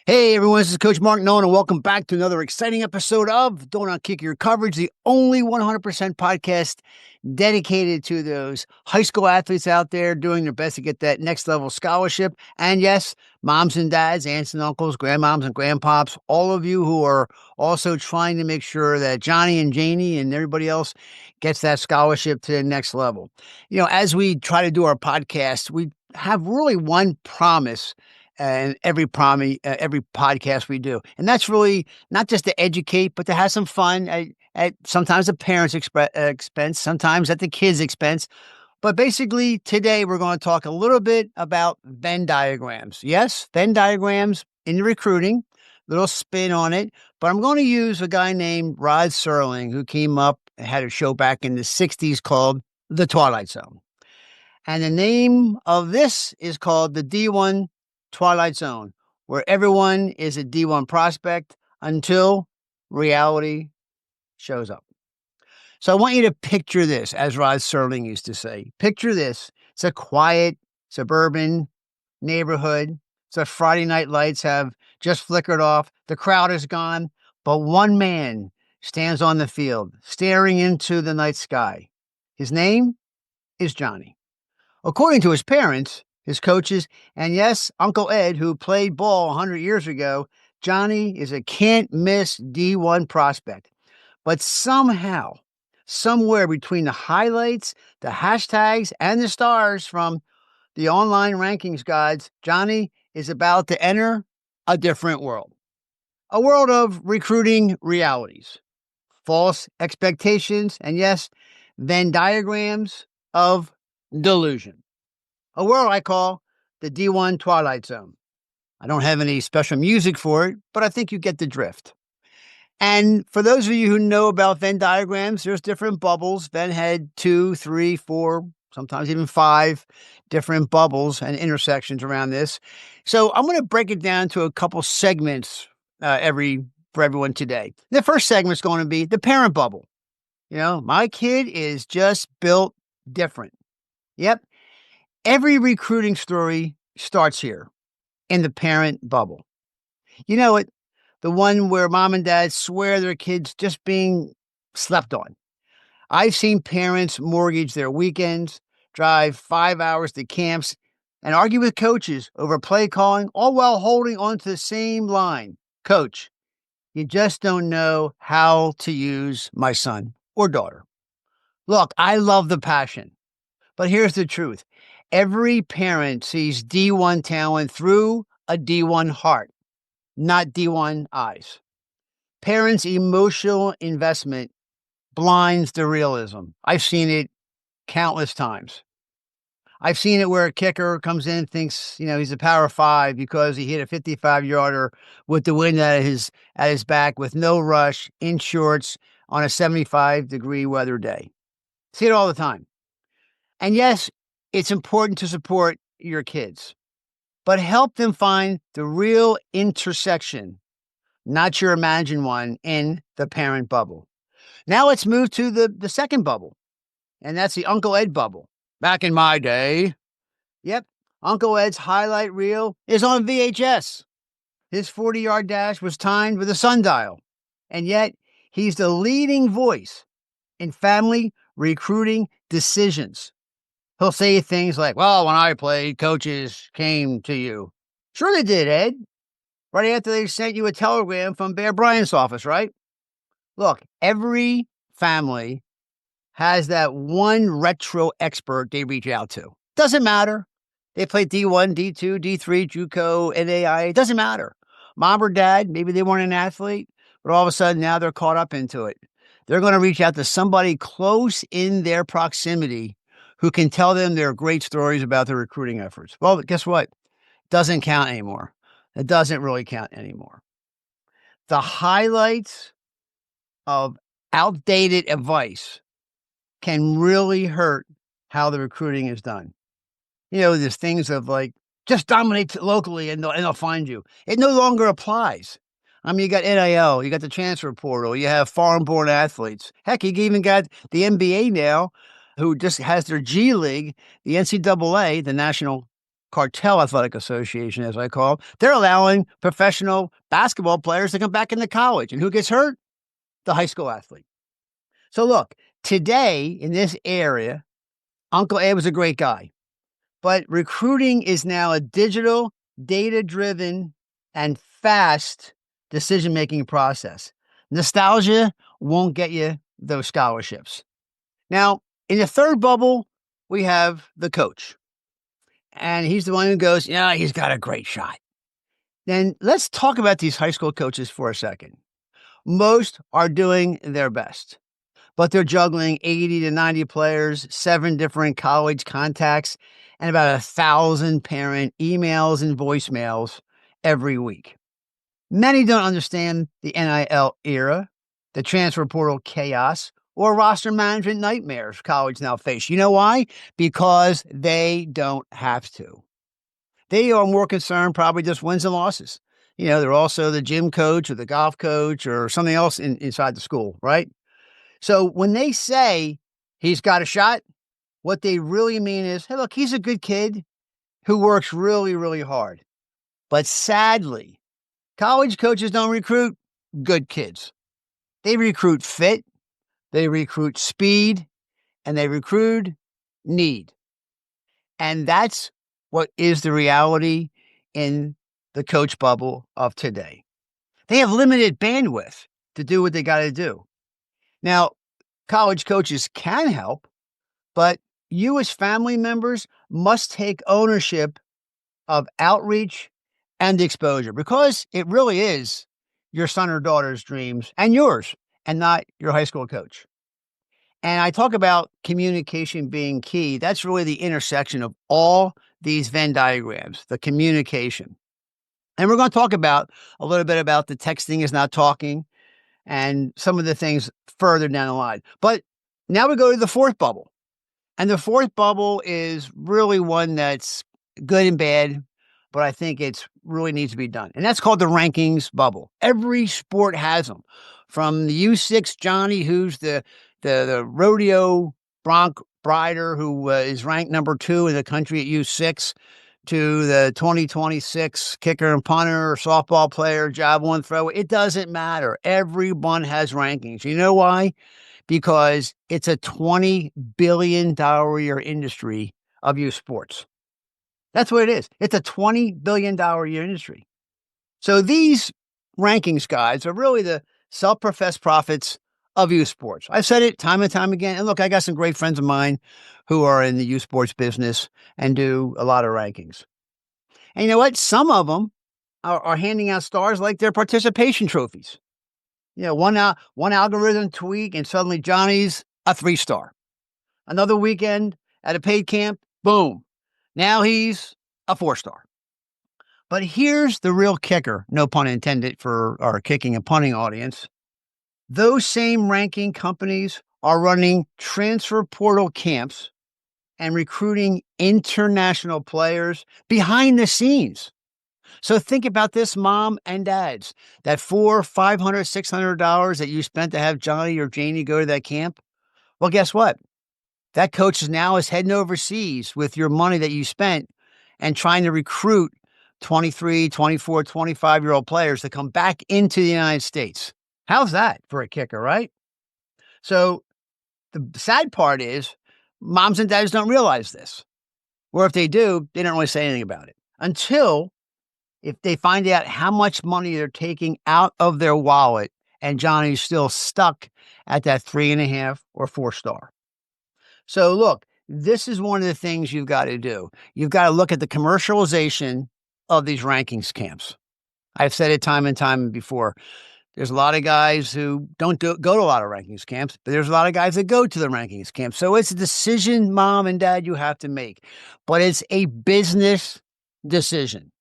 Hey everyone, this is Coach Marc Nolan, and welcome back to another exciting episode of Don't Kick Your Coverage, the only 100% podcast dedicated to those high school athletes out there doing their best to get that next level scholarship. And yes, moms and dads, aunts and uncles, grandmoms and grandpops, all of you who are also trying to make sure that Johnny and Janie and everybody else gets that scholarship to the next level. As we try to do our podcast, we have really one promise and every podcast we do. And that's really not just to educate, but to have some fun at sometimes the parents' expense, sometimes at the kids' expense. But basically, today we're going to talk a little bit about Venn diagrams. Yes, Venn diagrams in recruiting, little spin on it. But I'm going to use a guy named Rod Serling, who came up and had a show back in the 60s called The Twilight Zone. And the name of this is called the D1 Twilight Zone, where everyone is a D1 prospect until reality shows up. So I want you to picture this, as Rod Serling used to say. Picture this. It's a quiet suburban neighborhood. So Friday night lights have just flickered off. The crowd is gone, but one man stands on the field, staring into the night sky. His name is Johnny. According to his parents, his coaches, and yes, Uncle Ed, who played ball 100 years ago, Johnny is a can't-miss D1 prospect. But somehow, somewhere between the highlights, the hashtags, and the stars from the online rankings guides, Johnny is about to enter a different world. A world of recruiting realities, false expectations, and yes, Venn diagrams of delusion. A world I call the D1 Twilight Zone. I don't have any special music for it, but I think you get the drift. And for those of you who know about Venn diagrams, there's different bubbles. Venn had 2, 3, 4, sometimes even 5 different bubbles and intersections around this. So I'm going to break it down to a couple segments for everyone today. The first segment is going to be the parent bubble. My kid is just built different. Yep. Every recruiting story starts here in the parent bubble. You know it, the one where mom and dad swear their kids just being slept on. I've seen parents mortgage their weekends, drive 5 hours to camps, and argue with coaches over play calling, all while holding onto the same line. Coach, you just don't know how to use my son or daughter. Look, I love the passion, but here's the truth. Every parent sees D1 talent through a D1 heart, not D1 eyes. Parents' emotional investment blinds the realism. I've seen it countless times. I've seen it where a kicker comes in and thinks, he's a power 5 because he hit a 55-yarder with the wind at his back with no rush, in shorts, on a 75-degree weather day. See it all the time. And yes, it's important to support your kids, but help them find the real intersection, not your imagined one, in the parent bubble. Now let's move to the second bubble, and that's the Uncle Ed bubble. Back in my day, yep, Uncle Ed's highlight reel is on VHS. His 40-yard dash was timed with a sundial, and yet he's the leading voice in family recruiting decisions. He'll say things like, well, when I played, coaches came to you. Sure they did, Ed. Right after they sent you a telegram from Bear Bryant's office, right? Look, every family has that one retro expert they reach out to. Doesn't matter. They play D1, D2, D3, JUCO, NAIA. It doesn't matter. Mom or dad, maybe they weren't an athlete, but all of a sudden now they're caught up into it. They're going to reach out to somebody close in their proximity who can tell them their great stories about their recruiting efforts. Well, guess what? Doesn't count anymore. It doesn't really count anymore. The highlights of outdated advice can really hurt how the recruiting is done. There's things of like, just dominate locally and they'll find you. It no longer applies. I mean, you got NIL, you got the transfer portal, you have foreign-born athletes. Heck, you even got the NBA now, who just has their G League, the NCAA, the National Cartel Athletic Association, as I call it, they're allowing professional basketball players to come back into college. And who gets hurt? The high school athlete. So look, today in this area, Uncle Ed was a great guy, but recruiting is now a digital, data-driven, and fast decision-making process. Nostalgia won't get you those scholarships. Now, in the third bubble, we have the coach. And he's the one who goes, yeah, he's got a great shot. Then let's talk about these high school coaches for a second. Most are doing their best, but they're juggling 80 to 90 players, 7 different college contacts, and about 1,000 parent emails and voicemails every week. Many don't understand the NIL era, the transfer portal chaos, or roster management nightmares college now face. You know why? Because they don't have to. They are more concerned probably just wins and losses. They're also the gym coach or the golf coach or something else inside the school, right? So when they say he's got a shot, what they really mean is, hey, look, he's a good kid who works really, really hard. But sadly, college coaches don't recruit good kids. They recruit fit, they recruit speed, and they recruit need. And that's what is the reality in the coach bubble of today. They have limited bandwidth to do what they got to do. Now, college coaches can help, but you as family members must take ownership of outreach and exposure because it really is your son or daughter's dreams and yours and not your high school coach. And I talk about communication being key. That's really the intersection of all these Venn diagrams, the communication. And we're going to talk about a little bit about the texting is not talking and some of the things further down the line. But now we go to the fourth bubble. And the fourth bubble is really one that's good and bad, but I think it's really needs to be done. And that's called the rankings bubble. Every sport has them. From the U6 Johnny, who's the rodeo bronc rider who is ranked number 2 in the country at U6, to the 2026 kicker and punter, softball player, javelin thrower. It doesn't matter. Everyone has rankings. You know why? Because it's a $20 billion a year industry of youth sports. That's what it is. It's a $20 billion a year industry. So these rankings guys are really the self-professed prophets of youth sports. I've said it time and time again. And look, I got some great friends of mine who are in the youth sports business and do a lot of rankings. And you know what? Some of them are handing out stars like their participation trophies. One algorithm tweak and suddenly Johnny's a 3-star. Another weekend at a paid camp, boom. Now he's a 4-star. But here's the real kicker, no pun intended for our kicking and punting audience. Those same ranking companies are running transfer portal camps and recruiting international players behind the scenes. So think about this, mom and dads. That $400, $500, $600 that you spent to have Johnny or Janie go to that camp. Well, guess what? That coach now is heading overseas with your money that you spent and trying to recruit 23, 24, 25-year-old players to come back into the United States. How's that for a kicker, right? So the sad part is moms and dads don't realize this. Or if they do, they don't really say anything about it until if they find out how much money they're taking out of their wallet and Johnny's still stuck at that 3.5 or 4-star. So look, this is one of the things you've got to do. You've got to look at the commercialization of these rankings camps. I've said it time and time before. There's a lot of guys who don't go to a lot of rankings camps, but there's a lot of guys that go to the rankings camps. So it's a decision, mom and dad, you have to make. But it's a business decision.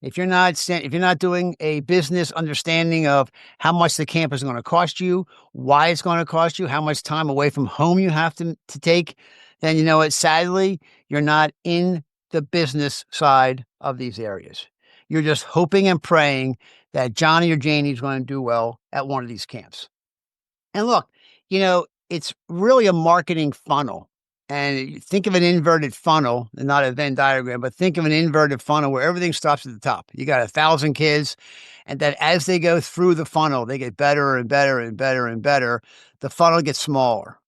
If you're not doing a business understanding of how much the camp is going to cost you, why it's going to cost you, how much time away from home you have to take, then you know what? Sadly, you're not in the business side of these areas. You're just hoping and praying that Johnny or Janie is going to do well at one of these camps. And look, it's really a marketing funnel And you think of an inverted funnel, and not a Venn diagram, but think of an inverted funnel where everything stops at the top. You got 1,000 kids, and then as they go through the funnel, they get better and better and better and better. The funnel gets smaller.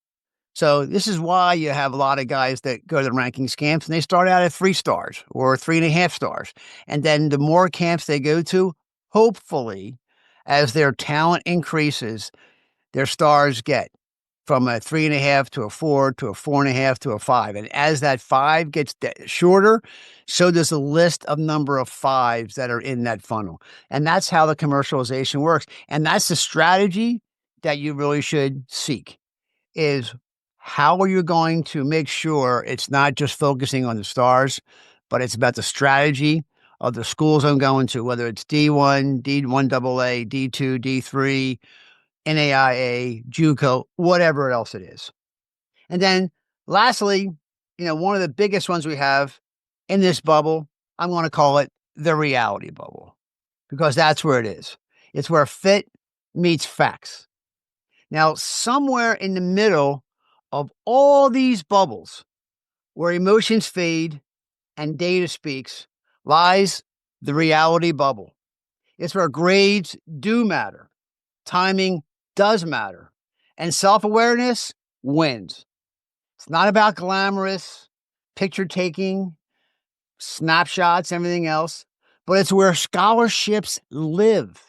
So this is why you have a lot of guys that go to the rankings camps and they start out at 3 stars or 3.5 stars. And then the more camps they go to, hopefully, as their talent increases, their stars get from a 3.5 to a 4 to a 4.5 to a 5. And as that 5 gets shorter, so does the list of number of 5s that are in that funnel. And that's how the commercialization works. And that's the strategy that you really should seek, is how are you going to make sure it's not just focusing on the stars, but it's about the strategy of the schools I'm going to, whether it's D1, D1AA, D2, D3, NAIA, JUCO, whatever else it is. And then lastly, one of the biggest ones we have in this bubble, I'm going to call it the reality bubble, because that's where it is. It's where fit meets facts. Now, somewhere in the middle of all these bubbles where emotions fade and data speaks lies the reality bubble. It's where grades do matter, timing does matter, and self-awareness wins. It's not about glamorous picture taking, snapshots, everything else, but it's where scholarships live,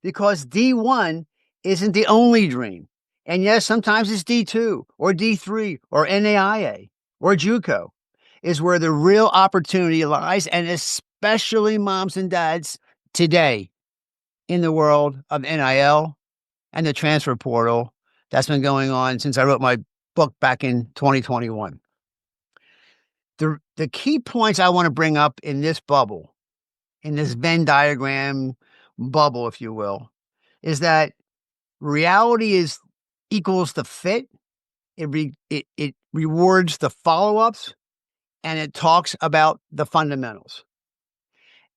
because D1 isn't the only dream. And yes, sometimes it's D2 or D3 or NAIA or JUCO is where the real opportunity lies, and especially moms and dads today in the world of NIL and the transfer portal that's been going on since I wrote my book back in 2021. The key points I want to bring up in this bubble, in this Venn diagram bubble, if you will, is that reality equals the fit. It rewards the follow-ups, and it talks about the fundamentals.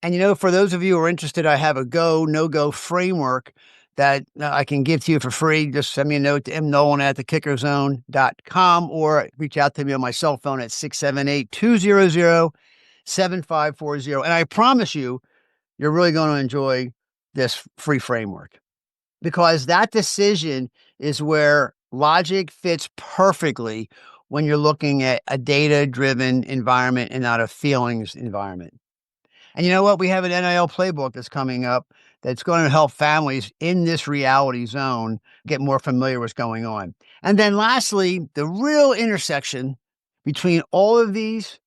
And for those of you who are interested, I have a go, no-go framework that I can give to you for free. Just send me a note to mnolan@thekickerzone.com or reach out to me on my cell phone at 678-200-7540. And I promise you're really going to enjoy this free framework, because that decision is where logic fits perfectly when you're looking at a data-driven environment and not a feelings environment. And you know what? We have an NIL playbook that's coming up that's going to help families in this reality zone get more familiar with what's going on. And then lastly, the real intersection between all of these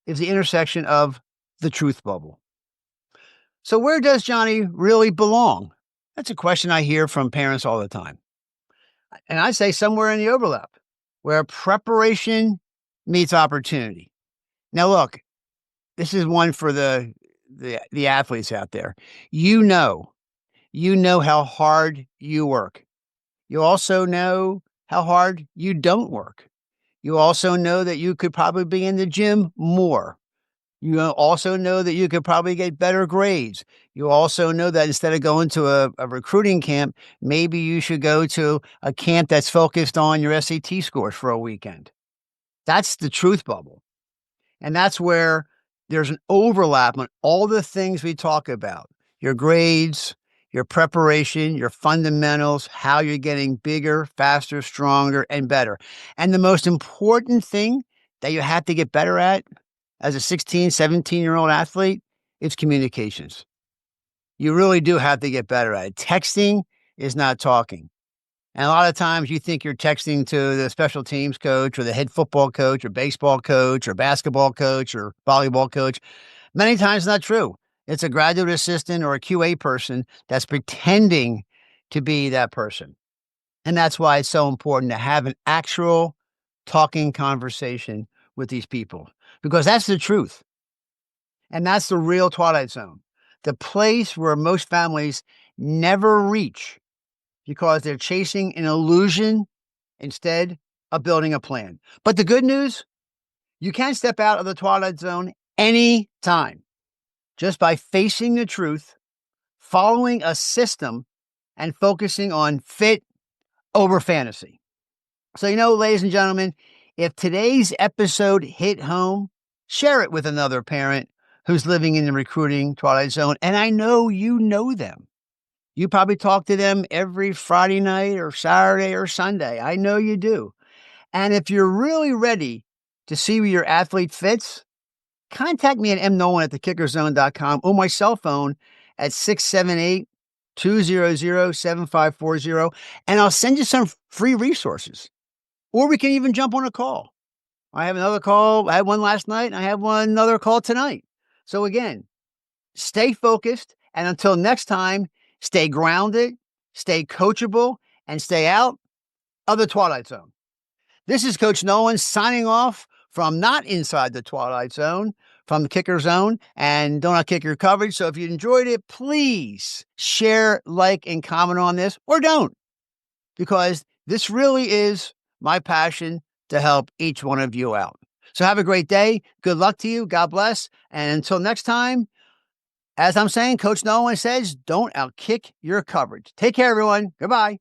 is the intersection of the truth bubble. So where does Johnny really belong? That's a question I hear from parents all the time. And I say somewhere in the overlap, where preparation meets opportunity. Now, look, this is one for the athletes out there. You know how hard you work. You also know how hard you don't work. You also know that you could probably be in the gym more. You also know that you could probably get better grades. You also know that instead of going to a recruiting camp, maybe you should go to a camp that's focused on your SAT scores for a weekend. That's the truth bubble. And that's where there's an overlap on all the things we talk about: your grades, your preparation, your fundamentals, how you're getting bigger, faster, stronger, and better. And the most important thing that you have to get better at as a 16, 17-year-old athlete, it's communications. You really do have to get better at it. Texting is not talking. And a lot of times you think you're texting to the special teams coach or the head football coach or baseball coach or basketball coach or volleyball coach. Many times not true. It's a graduate assistant or a QA person that's pretending to be that person. And that's why it's so important to have an actual talking conversation with these people, because that's the truth. And that's the real Twilight Zone, the place where most families never reach because they're chasing an illusion instead of building a plan. But the good news, you can step out of the Twilight Zone anytime just by facing the truth, following a system, and focusing on fit over fantasy. So, ladies and gentlemen, If today's episode hit home, share it with another parent who's living in the recruiting twilight zone. And I know you know them. You probably talk to them every Friday night or Saturday or Sunday. I know you do. And if you're really ready to see where your athlete fits, contact me at mnolan@thekickerzone.com or my cell phone at 678-200-7540, and I'll send you some free resources. Or we can even jump on a call. I have another call. I had one last night, and I have another call tonight. So again, stay focused, and until next time, stay grounded, stay coachable, and stay out of the Twilight Zone. This is Coach Nolan signing off from not inside the Twilight Zone, from the Kicker Zone, and Don't Outkick Your Coverage. So if you enjoyed it, please share, like, and comment on this, or don't, because this really is my passion to help each one of you out. So have a great day. Good luck to you. God bless. And until next time, as I'm saying, Coach Nolan says, don't outkick your coverage. Take care, everyone. Goodbye.